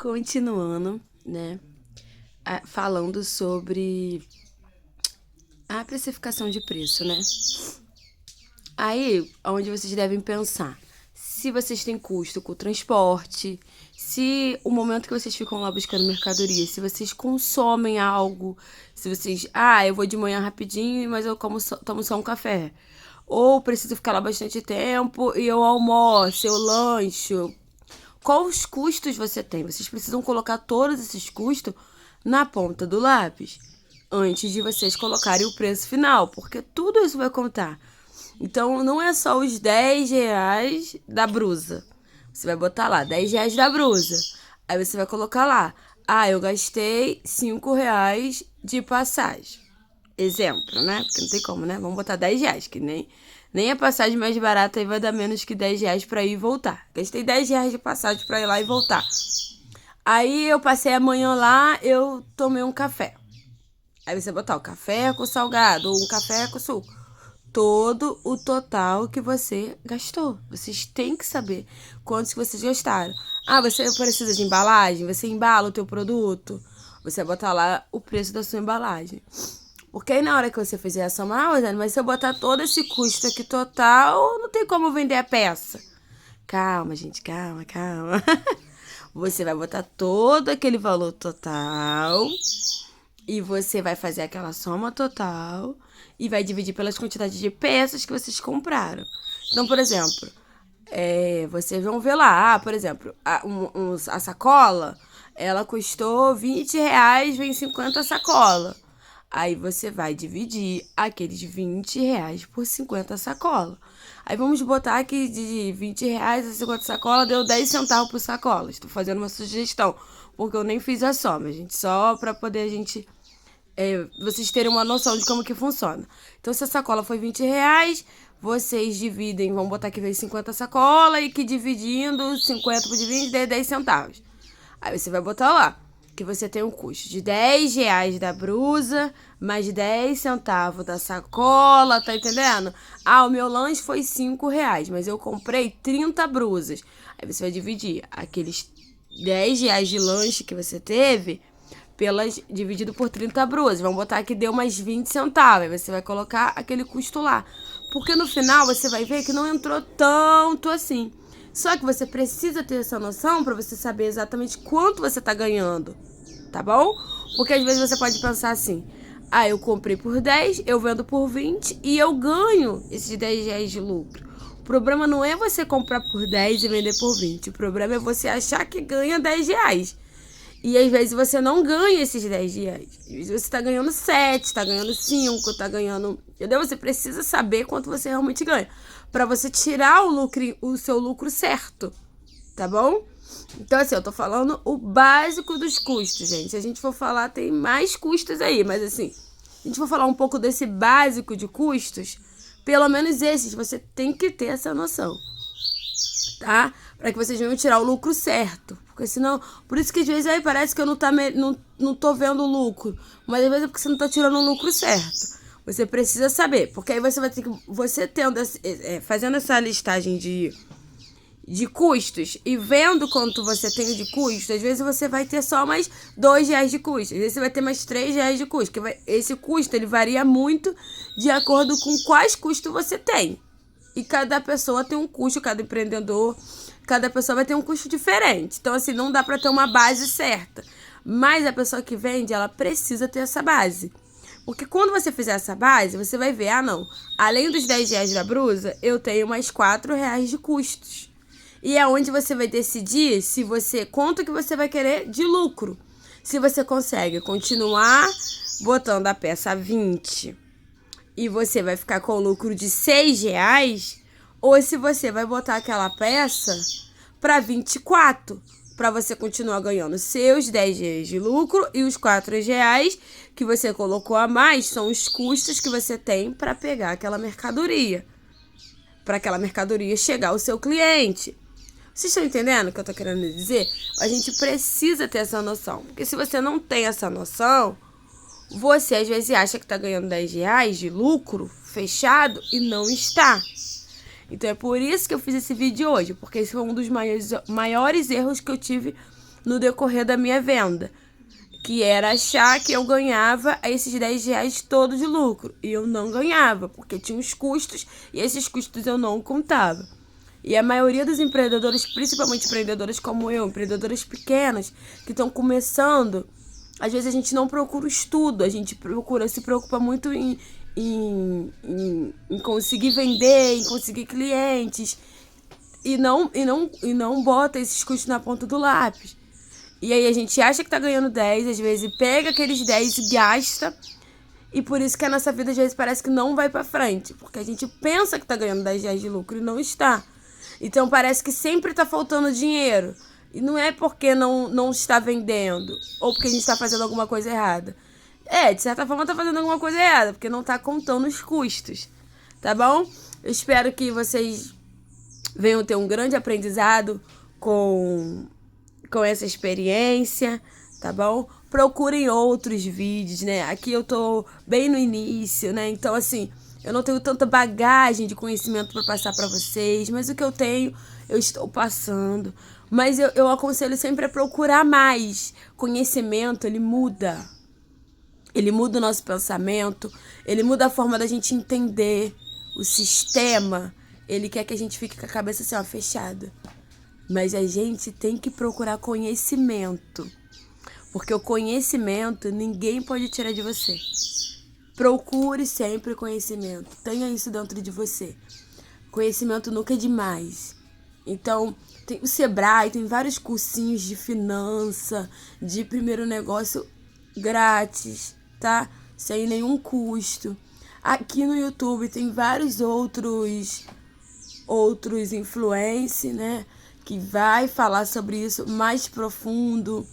Continuando, né? Falando sobre a precificação de preço, né? Aí, onde vocês devem pensar, se vocês têm custo com o transporte, se o momento que vocês ficam lá buscando mercadoria, se vocês consomem algo, se vocês, eu vou de manhã rapidinho, mas eu tomo só um café. Ou preciso ficar lá bastante tempo e eu almoço, eu lancho. Quais custos você tem? Vocês precisam colocar todos esses custos na ponta do lápis antes de vocês colocarem o preço final, porque tudo isso vai contar. Então, não é só os 10 reais da brusa. Você vai botar lá, 10 reais da brusa. Aí você vai colocar lá, eu gastei 5 reais de passagem. Exemplo, né? Porque não tem como, né? Vamos botar 10 reais, que nem a passagem mais barata aí vai dar menos que 10 reais pra ir e voltar. Gastei 10 reais de passagem pra ir lá e voltar. Aí eu passei a manhã lá, eu tomei um café. Aí você botar o café com salgado ou um café com suco. Todo o total que você gastou. Vocês têm que saber quantos que vocês gastaram. Você precisa de embalagem? Você embala o teu produto? Você vai botar lá o preço da sua embalagem. Porque aí na hora que você fizer a soma, mas se eu botar todo esse custo aqui total, não tem como vender a peça. Calma, gente, calma. Você vai botar todo aquele valor total e você vai fazer aquela soma total e vai dividir pelas quantidades de peças que vocês compraram. Então, por exemplo, vocês vão ver lá, por exemplo, a sacola, ela custou 20 reais, vem 50 sacola. Aí você vai dividir aqueles 20 reais por 50 sacola. Aí vamos botar que de 20 reais a 50 sacola deu 10 centavos por sacola. Estou fazendo uma sugestão, porque eu nem fiz a soma, gente. Só para poder vocês terem uma noção de como que funciona. Então, se a sacola foi 20 reais, vocês dividem, vamos botar que veio 50 sacola e que dividindo 50 por 20 dê 10 centavos. Aí você vai botar lá que você tem um custo de 10 reais da brusa, mais 10 centavos da sacola, tá entendendo? O meu lanche foi 5 reais, mas eu comprei 30 brusas. Aí você vai dividir aqueles 10 reais de lanche que você teve dividido por 30 brusas. Vamos botar que deu mais 20 centavos. Aí você vai colocar aquele custo lá. Porque no final você vai ver que não entrou tanto assim. Só que você precisa ter essa noção para você saber exatamente quanto você tá ganhando, tá bom? Porque às vezes você pode pensar assim, eu comprei por 10, eu vendo por 20 e eu ganho esses 10 reais de lucro. O problema não é você comprar por 10 e vender por 20, o problema é você achar que ganha 10 reais. E às vezes você não ganha esses 10 reais. Às vezes você tá ganhando 7, tá ganhando 5, tá ganhando... Entendeu? Você precisa saber quanto você realmente ganha. Pra você tirar o seu lucro certo. Tá bom? Então, assim, eu tô falando o básico dos custos, gente. Se a gente for falar, tem mais custos aí. Mas, assim, se a gente for falar um pouco desse básico de custos, pelo menos esses, você tem que ter essa noção. Tá? Para que vocês venham tirar o lucro certo. Porque senão... Por isso que às vezes aí parece que eu não tô vendo o lucro. Mas às vezes é porque você não tá tirando o lucro certo. Você precisa saber. Porque aí você vai ter que... Você fazendo essa listagem de custos e vendo quanto você tem de custo, às vezes você vai ter só mais 2 reais de custo. Às vezes você vai ter mais 3 reais de custo. Esse custo, ele varia muito de acordo com quais custos você tem. E cada pessoa tem um custo, cada empreendedor, cada pessoa vai ter um custo diferente. Então, assim, não dá pra ter uma base certa. Mas a pessoa que vende, ela precisa ter essa base. Porque quando você fizer essa base, você vai ver, além dos 10 reais da brusa, eu tenho mais 4 reais de custos. E é onde você vai decidir quanto que você vai querer de lucro. Se você consegue continuar botando a peça a 20 e você vai ficar com o lucro de 6 reais, ou se você vai botar aquela peça para 24, para você continuar ganhando seus 10 reais de lucro, e os 4 reais que você colocou a mais são os custos que você tem para pegar aquela mercadoria, para aquela mercadoria chegar ao seu cliente. Vocês estão entendendo o que eu tô querendo dizer? A gente precisa ter essa noção, porque se você não tem essa noção, você às vezes acha que tá ganhando 10 reais de lucro fechado e não está. Então é por isso que eu fiz esse vídeo hoje, porque esse foi um dos maiores erros que eu tive no decorrer da minha venda. Que era achar que eu ganhava esses 10 reais todos de lucro. E eu não ganhava, porque tinha os custos e esses custos eu não contava. E a maioria dos empreendedores, principalmente empreendedores como eu, empreendedores pequenos, que estão começando, às vezes a gente não procura o estudo, a gente se preocupa muito em conseguir vender, em conseguir clientes, e não bota esses custos na ponta do lápis. E aí a gente acha que tá ganhando 10, às vezes pega aqueles 10 e gasta. E por isso que a nossa vida às vezes parece que não vai pra frente. Porque a gente pensa que tá ganhando 10 reais de lucro e não está. Então parece que sempre tá faltando dinheiro. E não é porque não está vendendo. Ou porque a gente tá fazendo alguma coisa errada. De certa forma tá fazendo alguma coisa errada. Porque não tá contando os custos. Tá bom? Eu espero que vocês venham ter um grande aprendizado com essa experiência, tá bom? Procurem outros vídeos, né? Aqui eu tô bem no início, né? Então, assim, eu não tenho tanta bagagem de conhecimento para passar para vocês, mas o que eu tenho, eu estou passando. Mas eu aconselho sempre a procurar mais. Conhecimento, ele muda. Ele muda o nosso pensamento, ele muda a forma da gente entender o sistema. Ele quer que a gente fique com a cabeça assim, ó, fechada. Mas a gente tem que procurar conhecimento. Porque o conhecimento ninguém pode tirar de você. Procure sempre conhecimento. Tenha isso dentro de você. Conhecimento nunca é demais. Então, tem o Sebrae, tem vários cursinhos de finança, de primeiro negócio grátis, tá? Sem nenhum custo. Aqui no YouTube tem vários outros influencers, né? Que vai falar sobre isso mais profundo,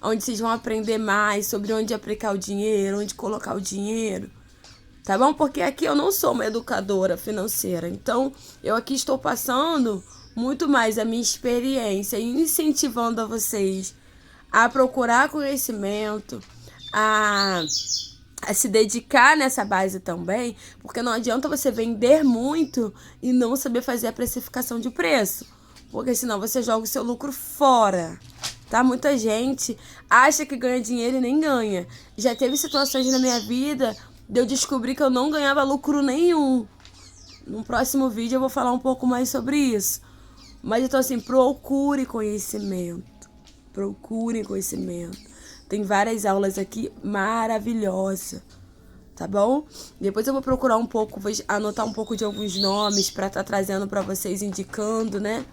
onde vocês vão aprender mais sobre onde aplicar o dinheiro, onde colocar o dinheiro, tá bom? Porque aqui eu não sou uma educadora financeira, então eu aqui estou passando muito mais a minha experiência e incentivando a vocês a procurar conhecimento, a se dedicar nessa base também, porque não adianta você vender muito e não saber fazer a precificação de preço. Porque senão você joga o seu lucro fora, tá? Muita gente acha que ganha dinheiro e nem ganha. Já teve situações na minha vida de eu descobrir que eu não ganhava lucro nenhum. No próximo vídeo eu vou falar um pouco mais sobre isso. Mas então assim, procure conhecimento. Procure conhecimento. Tem várias aulas aqui maravilhosas, tá bom? Depois eu vou procurar um pouco, vou anotar um pouco de alguns nomes pra estar trazendo pra vocês, indicando, né?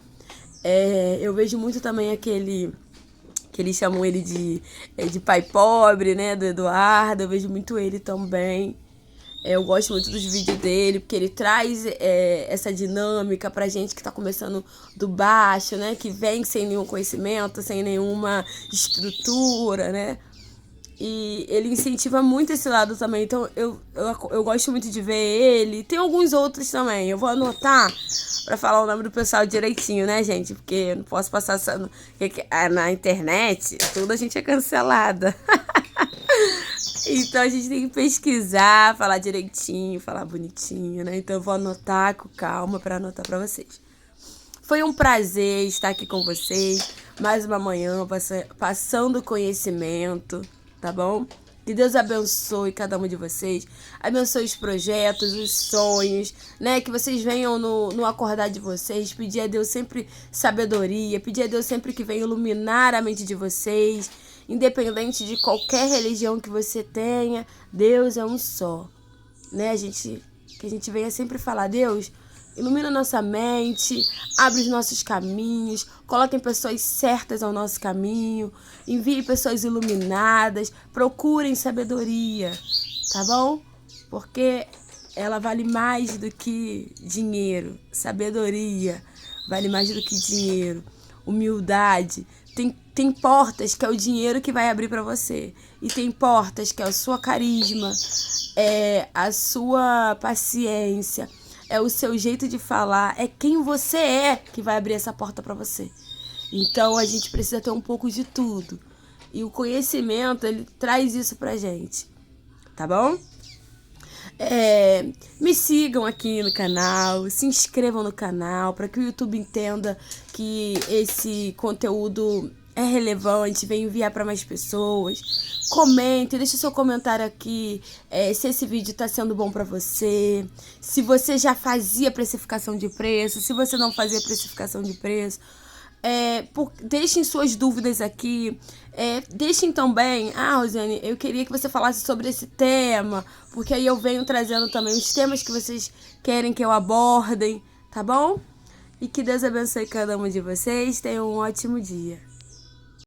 Eu vejo muito também aquele que eles chamam ele de pai pobre, né, do Eduardo. Eu vejo muito ele também. Eu gosto muito dos vídeos dele, porque ele traz essa dinâmica pra gente que tá começando do baixo, né, que vem sem nenhum conhecimento, sem nenhuma estrutura, né. E ele incentiva muito esse lado também. Então eu gosto muito de ver ele. Tem alguns outros também. Eu vou anotar pra falar o nome do pessoal direitinho, né, gente? Porque eu não posso passar na internet. Tudo a gente é cancelada. Então a gente tem que pesquisar, falar direitinho, falar bonitinho, né? Então eu vou anotar com calma pra anotar pra vocês. Foi um prazer estar aqui com vocês. Mais uma manhã passando conhecimento. Tá bom? Que Deus abençoe cada um de vocês. Abençoe os projetos, os sonhos, né? Que vocês venham no acordar de vocês. Pedir a Deus sempre sabedoria. Pedir a Deus sempre que venha iluminar a mente de vocês. Independente de qualquer religião que você tenha, Deus é um só. Né? Que a gente venha sempre falar, Deus, ilumina nossa mente, abre os nossos caminhos, coloquem pessoas certas ao nosso caminho, envie pessoas iluminadas, procurem sabedoria, tá bom? Porque ela vale mais do que dinheiro, sabedoria vale mais do que dinheiro, humildade. Tem portas que é o dinheiro que vai abrir para você, e tem portas que é a sua carisma, é a sua paciência, é o seu jeito de falar, é quem você é que vai abrir essa porta para você. Então a gente precisa ter um pouco de tudo. E o conhecimento, ele traz isso pra gente. Tá bom? Me sigam aqui no canal, se inscrevam no canal para que o YouTube entenda que esse conteúdo é relevante, vem enviar para mais pessoas. Comente, deixa seu comentário aqui, se esse vídeo está sendo bom para você, se você já fazia precificação de preço, se você não fazia precificação de preço. Deixem suas dúvidas aqui. Deixem também, Rosiane, eu queria que você falasse sobre esse tema, porque aí eu venho trazendo também os temas que vocês querem que eu abordem, tá bom? E que Deus abençoe cada um de vocês. Tenham um ótimo dia.